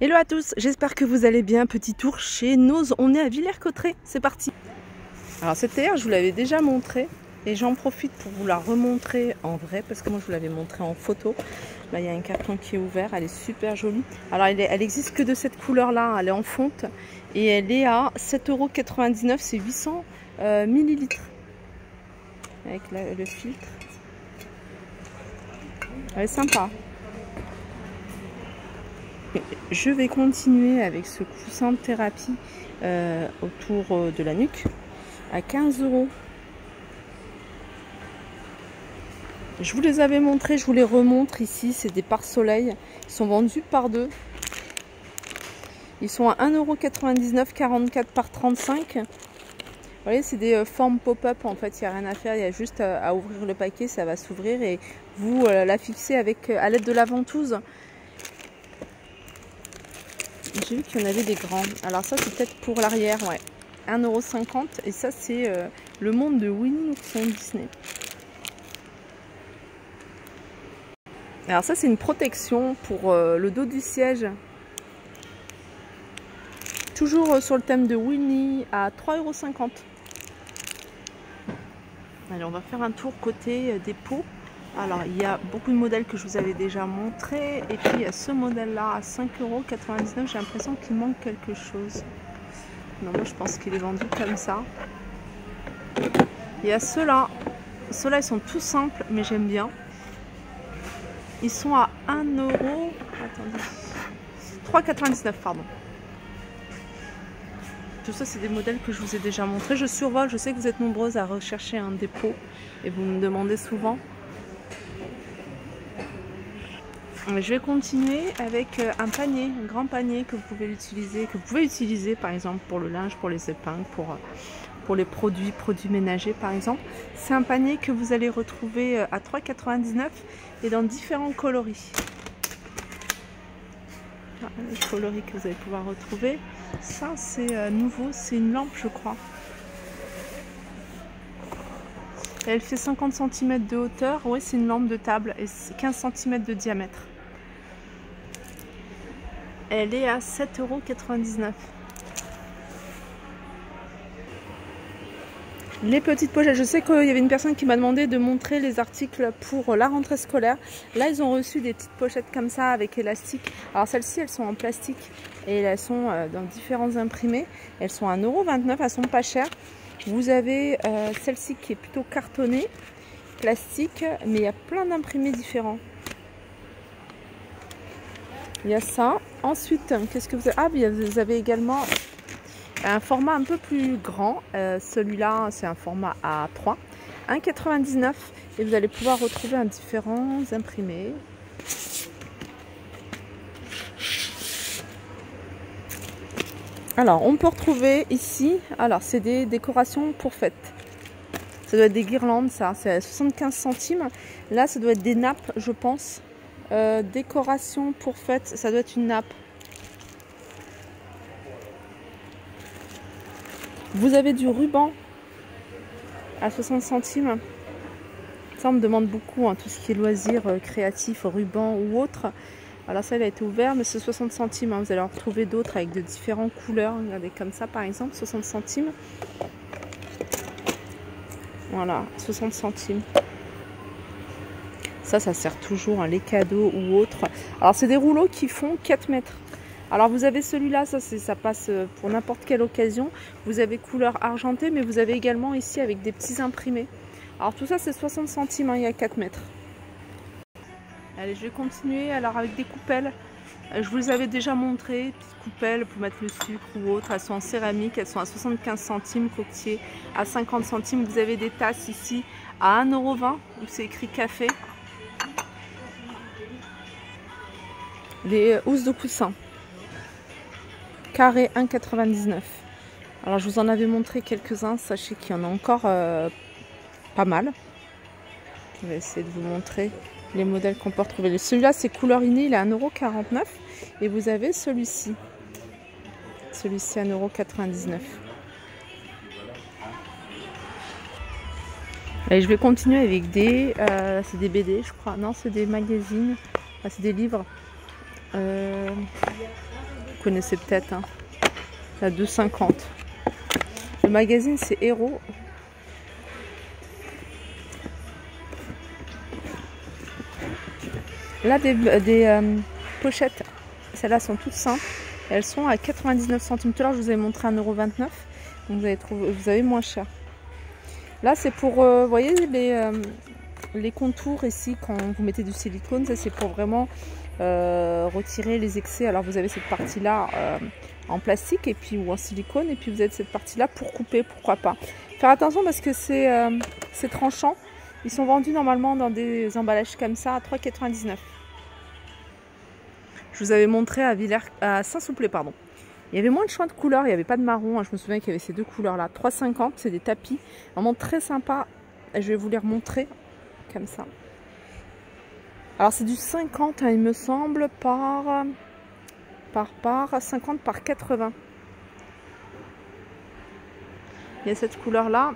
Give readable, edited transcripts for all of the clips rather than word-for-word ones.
Hello à tous, j'espère que vous allez bien. Petit tour chez Nose, on est à Villers-Cotterêts, c'est parti. Alors cette théière, je vous l'avais déjà montrée et j'en profite pour vous la remontrer en vrai parce que moi je vous l'avais montrée en photo. Là il y a un carton qui est ouvert, elle est super jolie. Alors elle existe que de cette couleur là, elle est en fonte et elle est à 7,99 €, c'est 800 millilitres avec le filtre. Elle est sympa. Je vais continuer avec ce coussin de thérapie autour de la nuque à 15 €. Je vous les avais montrés, je vous les remontre ici. C'est des pare-soleil. Ils sont vendus par deux. Ils sont à 1,99 €, 44 par 35. Vous voyez, c'est des formes pop-up en fait. Il n'y a rien à faire, il y a juste à ouvrir le paquet, ça va s'ouvrir et vous la fixez avec, à l'aide de la ventouse. J'ai vu qu'il y en avait des grands. Alors ça c'est peut-être pour l'arrière, ouais. 1,50 € et ça c'est le monde de Winnie l'ourson Disney. Alors ça c'est une protection pour le dos du siège. Toujours sur le thème de Winnie à 3,50 €. Allez, on va faire un tour côté des pots. Alors il y a beaucoup de modèles que je vous avais déjà montré et puis il y a ce modèle là à 5,99 €. J'ai l'impression qu'il manque quelque chose. Non, moi je pense qu'il est vendu comme ça. Il y a ceux-là. Ceux-là ils sont tout simples mais j'aime bien. Ils sont à 1 €. Attendez. 3,99 € pardon. Tout ça c'est des modèles que je vous ai déjà montré. Je survole, je sais que vous êtes nombreuses à rechercher un dépôt et vous me demandez souvent. Je vais continuer avec un panier, un grand panier que vous pouvez utiliser par exemple pour le linge, pour les épingles, pour les produits ménagers par exemple. C'est un panier que vous allez retrouver à 3,99 € et dans différents coloris. Voilà, les coloris que vous allez pouvoir retrouver. Ça c'est nouveau, c'est une lampe je crois. Elle fait 50 cm de hauteur, oui c'est une lampe de table et 15 cm de diamètre. Elle est à 7,99 €. Les petites pochettes, je sais qu'il y avait une personne qui m'a demandé de montrer les articles pour la rentrée scolaire. Là, ils ont reçu des petites pochettes comme ça avec élastique. Alors celles-ci, elles sont en plastique et elles sont dans différents imprimés. Elles sont à 1,29 €, elles sont pas chères. Vous avez celle-ci qui est plutôt cartonnée, plastique, mais il y a plein d'imprimés différents. Il y a ça. Ensuite, qu'est-ce que vous avez? Ah, vous avez également un format un peu plus grand. Celui-là, c'est un format A3. 1,99 € et vous allez pouvoir retrouver différents imprimés. Alors, on peut retrouver ici, alors c'est des décorations pour fête. Ça doit être des guirlandes, ça, c'est à 75 centimes. Là, ça doit être des nappes, je pense. Décoration pour fête, ça doit être une nappe. Vous avez du ruban à 60 centimes. Ça, on me demande beaucoup, hein, tout ce qui est loisirs créatifs, ruban ou autre. Alors ça, il a été ouvert, mais c'est 60 centimes. Hein. Vous allez en retrouver d'autres avec de différentes couleurs. Regardez comme ça, par exemple, 60 centimes. Voilà, 60 centimes. Ça sert toujours, hein, les cadeaux ou autres. Alors, c'est des rouleaux qui font 4 mètres. Alors, vous avez celui-là, ça passe pour n'importe quelle occasion. Vous avez couleur argentée, mais vous avez également ici avec des petits imprimés. Alors, tout ça, c'est 60 centimes, hein, il y a 4 mètres. Allez, je vais continuer alors avec des coupelles. Je vous les avais déjà montré, petites coupelles pour mettre le sucre ou autre. Elles sont en céramique, elles sont à 75 centimes, coquetier à 50 centimes. Vous avez des tasses ici à 1,20 € où c'est écrit café. Les housses de coussin, carré 1,99 €. Alors je vous en avais montré quelques-uns, sachez qu'il y en a encore pas mal. Je vais essayer de vous montrer les modèles qu'on peut retrouver. Celui-là c'est couleur innée, il est à 1,49 € et vous avez celui-ci. Celui-ci à 1,99 €. Et je vais continuer avec c'est des BD je crois, non c'est des magazines, c'est des livres. Vous connaissez peut-être, hein. À 2,50. Le magazine, c'est Héros. Là, des pochettes, celles-là sont toutes simples. Elles sont à 99 centimes. Tout à l'heure, je vous avais montré 1,29 €. Donc, vous avez moins cher. Là, c'est pour, vous voyez, les contours ici, quand vous mettez du silicone, ça c'est pour vraiment retirer les excès. Alors, vous avez cette partie-là en plastique et puis ou en silicone, et puis vous avez cette partie-là pour couper, pourquoi pas. Faire attention parce que c'est tranchant. Ils sont vendus normalement dans des emballages comme ça à 3,99 €. Je vous avais montré à Saint-Souplé, pardon. Il y avait moins de choix de couleurs, il n'y avait pas de marron. Je me souviens qu'il y avait ces deux couleurs-là. 3,50 €, c'est des tapis vraiment très sympas. Je vais vous les remontrer comme ça. Alors c'est du 50, hein, il me semble, par 50 par 80. Il y a cette couleur-là.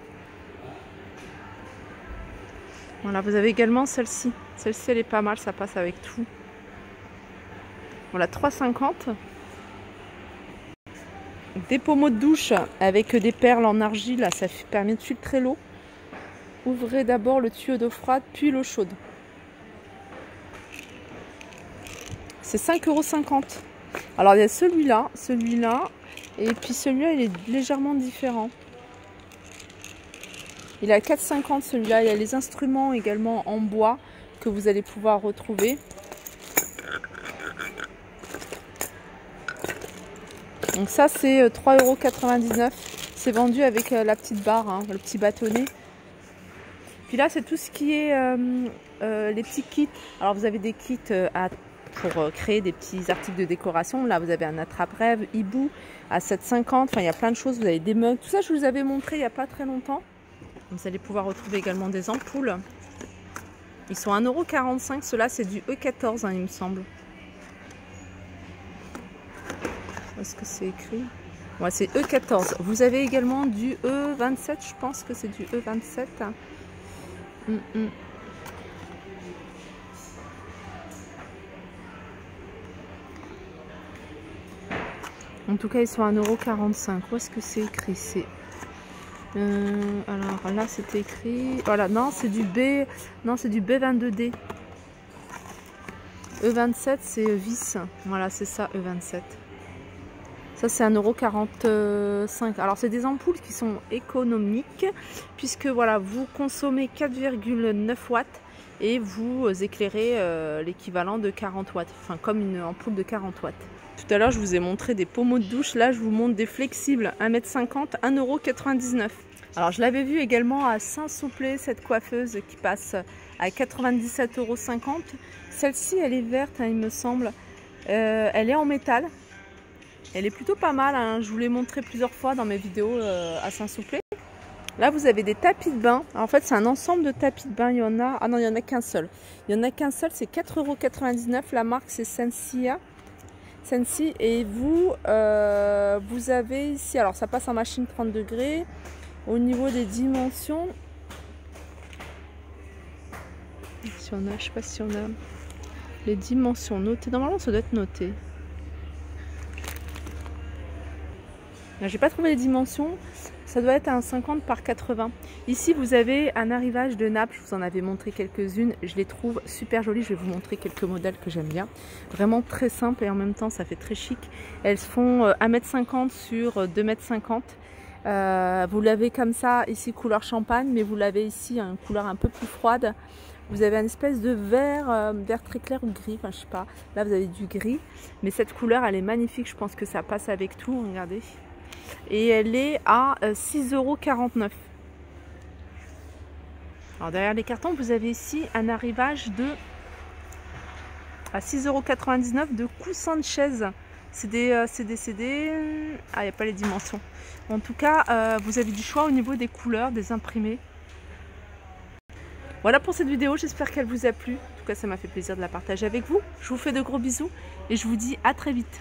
Voilà, vous avez également celle-ci. Celle-ci, elle est pas mal, ça passe avec tout. Voilà, 3,50 €. Des pommeaux de douche avec des perles en argile, ça permet de filtrer l'eau. Ouvrez d'abord le tuyau d'eau froide, puis l'eau chaude. C'est 5,50 €. Alors il y a celui-là, et puis celui-là il est légèrement différent. Il est à 4,50 € celui-là. Il y a les instruments également en bois que vous allez pouvoir retrouver. Donc ça c'est 3,99 €. C'est vendu avec la petite barre, hein, le petit bâtonnet. Puis là c'est tout ce qui est les petits kits. Alors vous avez des kits pour créer des petits articles de décoration. Là vous avez un attrape-rêve, hibou à 7,50 €. Enfin il y a plein de choses. Vous avez des mugs. Tout ça je vous avais montré il n'y a pas très longtemps. Vous allez pouvoir retrouver également des ampoules. Ils sont à 1,45 €. Ceux-là c'est du E14, hein, il me semble. Est-ce que c'est écrit? Ouais, c'est E14. Vous avez également du E27, je pense que c'est du E27. En tout cas, ils sont à 1,45 €. Où est-ce que c'est écrit? C'est alors là, c'était écrit. Voilà, non, c'est du B. Non, c'est du B22D. E27, c'est vis. Voilà, c'est ça, E27. Ça, c'est 1,45 €. Alors, c'est des ampoules qui sont économiques, puisque voilà, vous consommez 4,9 watts et vous éclairez l'équivalent de 40 watts. Enfin, comme une ampoule de 40 watts. Tout à l'heure, je vous ai montré des pommeaux de douche. Là, je vous montre des flexibles, 1,50 m, 1,99 €. Alors, je l'avais vu également à Saint-Souplé, cette coiffeuse qui passe à 97,50 €. Celle-ci, elle est verte, hein, il me semble. Elle est en métal. Elle est plutôt pas mal, hein. Je vous l'ai montré plusieurs fois dans mes vidéos à Saint-Souplé. Là, vous avez des tapis de bain. En fait, c'est un ensemble de tapis de bain. Il y en a... Ah non, il n'y en a qu'un seul. Il n'y en a qu'un seul, c'est 4,99 €. La marque, c'est Sensi. Et vous, vous avez ici... Alors, ça passe en machine 30 degrés. Au niveau des dimensions... Si on a, je ne sais pas si on a les dimensions notées. Normalement, ça doit être noté. J'ai pas trouvé les dimensions, ça doit être un 50 par 80. Ici vous avez un arrivage de nappes, je vous en avais montré quelques-unes, je les trouve super jolies, je vais vous montrer quelques modèles que j'aime bien. Vraiment très simple et en même temps ça fait très chic. Elles font 1,50 m sur 2,50 m. Vous l'avez comme ça ici couleur champagne, mais vous l'avez ici une couleur un peu plus froide. Vous avez une espèce de vert, vert très clair ou gris, enfin je sais pas. Là vous avez du gris, mais cette couleur elle est magnifique, je pense que ça passe avec tout, regardez. Et elle est à 6,49 €. Alors derrière les cartons, vous avez ici un arrivage à 6,99 € de coussins de chaise. C'est des... Ah, il n'y a pas les dimensions. En tout cas, vous avez du choix au niveau des couleurs, des imprimés. Voilà pour cette vidéo, j'espère qu'elle vous a plu. En tout cas, ça m'a fait plaisir de la partager avec vous. Je vous fais de gros bisous et je vous dis à très vite.